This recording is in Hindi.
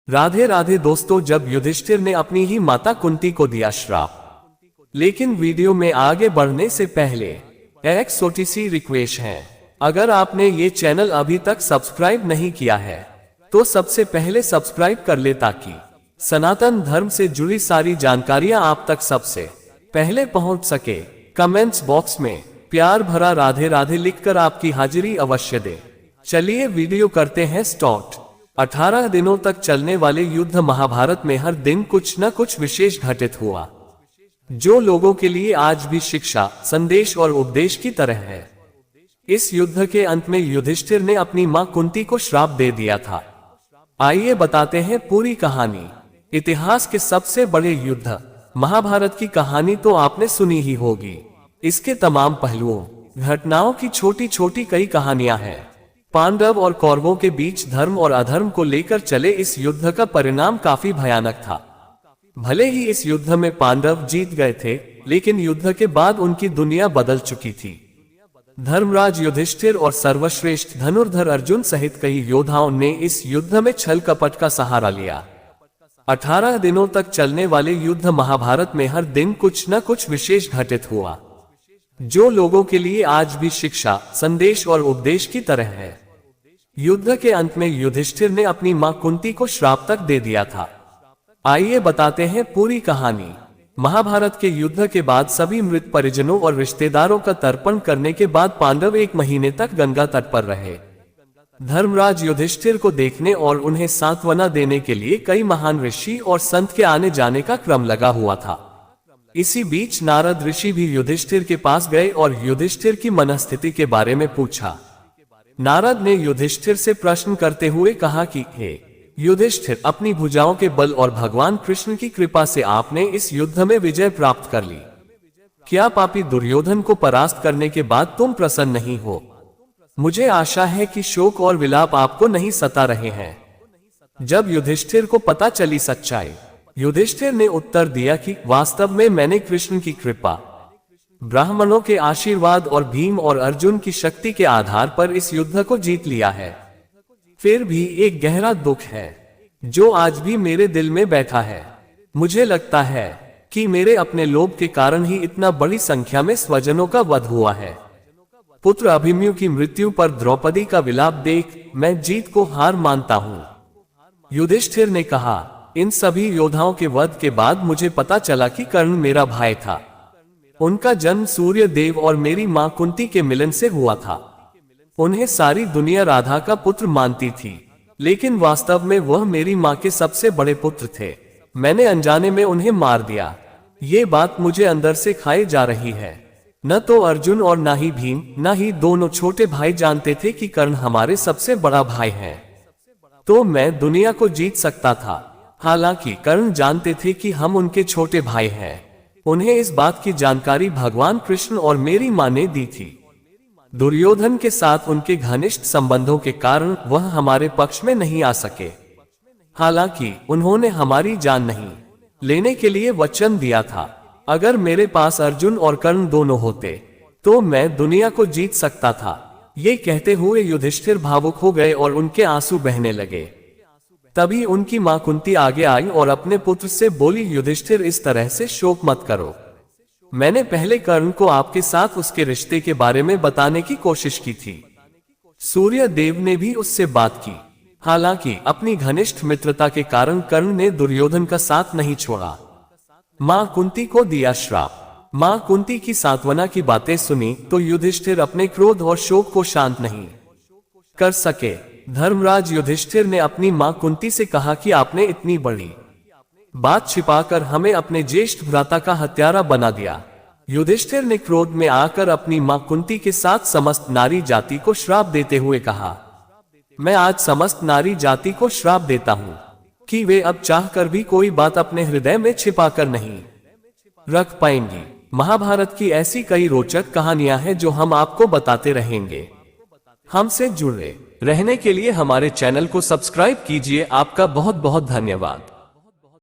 राधे राधे दोस्तों, जब युधिष्ठिर ने अपनी ही माता कुंती को दिया श्राप। लेकिन वीडियो में आगे बढ़ने से पहले एक छोटी सी रिक्वेस्ट है। अगर आपने ये चैनल अभी तक सब्सक्राइब नहीं किया है तो सबसे पहले सब्सक्राइब कर ले, ताकि सनातन धर्म से जुड़ी सारी जानकारियां आप तक सबसे पहले पहुंच सके। कमेंट्स बॉक्स में प्यार भरा राधे राधे लिखकर आपकी हाजिरी अवश्य दे। चलिए वीडियो करते हैं स्टार्ट। 18 दिनों तक चलने वाले युद्ध महाभारत में हर दिन कुछ न कुछ विशेष घटित हुआ, जो लोगों के लिए आज भी शिक्षा, संदेश और उपदेश की तरह है। इस युद्ध के अंत में युधिष्ठिर ने अपनी मां कुंती को श्राप दे दिया था। आइए बताते हैं पूरी कहानी। इतिहास के सबसे बड़े युद्ध महाभारत की कहानी तो आपने सुनी ही होगी। इसके तमाम पहलुओं, घटनाओं की छोटी छोटी कई कहानियां हैं। पांडव और कौरवों के बीच धर्म और अधर्म को लेकर चले इस युद्ध का परिणाम काफी भयानक था। भले ही इस युद्ध में पांडव जीत गए थे, लेकिन युद्ध के बाद उनकी दुनिया बदल चुकी थी। धर्मराज युधिष्ठिर और सर्वश्रेष्ठ धनुर्धर अर्जुन सहित कई योद्धाओं ने इस युद्ध में छल कपट का सहारा लिया। 18 दिनों तक चलने वाले युद्ध महाभारत में हर दिन कुछ न कुछ विशेष घटित हुआ, जो लोगों के लिए आज भी शिक्षा, संदेश और उपदेश की तरह है। युद्ध के अंत में युधिष्ठिर ने अपनी मां कुंती को श्राप तक दे दिया था। आइए बताते हैं पूरी कहानी। महाभारत के युद्ध के बाद सभी मृत परिजनों और रिश्तेदारों का तर्पण करने के बाद पांडव 1 महीने तक गंगा तट पर रहे। धर्मराज युधिष्ठिर को देखने और उन्हें सांत्वना देने के लिए कई महान ऋषि और संत के आने जाने का क्रम लगा हुआ था। इसी बीच नारद ऋषि भी युधिष्ठिर के पास गए और युधिष्ठिर की मनस्थिति के बारे में पूछा। नारद ने युधिष्ठिर से प्रश्न करते हुए कहा कि हे युधिष्ठिर, अपनी भुजाओं के बल और भगवान कृष्ण की कृपा से आपने इस युद्ध में विजय प्राप्त कर ली। क्या पापी दुर्योधन को परास्त करने के बाद तुम प्रसन्न नहीं हो? मुझे आशा है कि शोक और विलाप आपको नहीं सता रहे हैं। जब युधिष्ठिर को पता चली सच्चाई, युधिष्ठिर ने उत्तर दिया कि वास्तव में मैंने कृष्ण की कृपा, ब्राह्मणों के आशीर्वाद और भीम और अर्जुन की शक्ति के आधार पर इस युद्ध को जीत लिया है। फिर भी एक गहरा दुख है जो आज भी मेरे दिल में बैठा है। मुझे लगता है कि मेरे अपने लोभ के कारण ही इतना बड़ी संख्या में स्वजनों का वध हुआ है। पुत्र अभिमन्यु की मृत्यु पर द्रौपदी का विलाप देख मैं जीत को हार मानता हूं। युधिष्ठिर ने कहा, इन सभी योद्धाओं के वध के बाद मुझे पता चला कि कर्ण मेरा भाई था। उनका जन्म सूर्य देव और मेरी मां कुंती के मिलन से हुआ था। उन्हें सारी दुनिया राधा का पुत्र मानती थी, लेकिन वास्तव में वह मेरी मां के सबसे बड़े पुत्र थे। मैंने अनजाने में उन्हें मार दिया। ये बात मुझे अंदर से खाई जा रही है। न तो अर्जुन और न ही भीम, न ही दोनों छोटे भाई जानते थे कि कर्ण हमारे सबसे बड़ा भाई है। तो मैं दुनिया को जीत सकता था। हालांकि कर्ण जानते थे कि हम उनके छोटे भाई हैं। उन्हें इस बात की जानकारी भगवान कृष्ण और मेरी मां ने दी थी। दुर्योधन के साथ उनके घनिष्ठ संबंधों के कारण वह हमारे पक्ष में नहीं आ सके। हालांकि उन्होंने हमारी जान नहीं लेने के लिए वचन दिया था। अगर मेरे पास अर्जुन और कर्ण दोनों होते तो मैं दुनिया को जीत सकता था। ये कहते हुए युधिष्ठिर भावुक हो गए और उनके आंसू बहने लगे। तभी उनकी मां कुंती आगे आई और अपने पुत्र से बोली, युधिष्ठिर, इस तरह से शोक मत करो। मैंने पहले कर्ण को आपके साथ उसके रिश्ते के बारे में बताने की कोशिश की थी। सूर्य देव ने भी उससे बात की। हालांकि अपनी घनिष्ठ मित्रता के कारण कर्ण ने दुर्योधन का साथ नहीं छोड़ा। मां कुंती को दिया श्राप। मां कुंती की सांत्वना की बातें सुनी तो युधिष्ठिर अपने क्रोध और शोक को शांत नहीं कर सके। धर्मराज युधिष्ठिर ने अपनी मां कुंती से कहा कि आपने इतनी बड़ी बात छिपाकर हमें अपने ज्येष्ठ भ्राता का हत्यारा बना दिया। युधिष्ठिर ने क्रोध में आकर अपनी मां कुंती के साथ समस्त नारी जाति को श्राप देते हुए कहा, मैं आज समस्त नारी जाति को श्राप देता हूं कि वे अब चाहकर भी कोई बात अपने हृदय में छिपाकर नहीं रख पाएंगी। महाभारत की ऐसी कई रोचक कहानियां हैं जो हम आपको बताते रहेंगे। हमसे जुड़े रहने के लिए हमारे चैनल को सब्सक्राइब कीजिए। आपका बहुत बहुत धन्यवाद।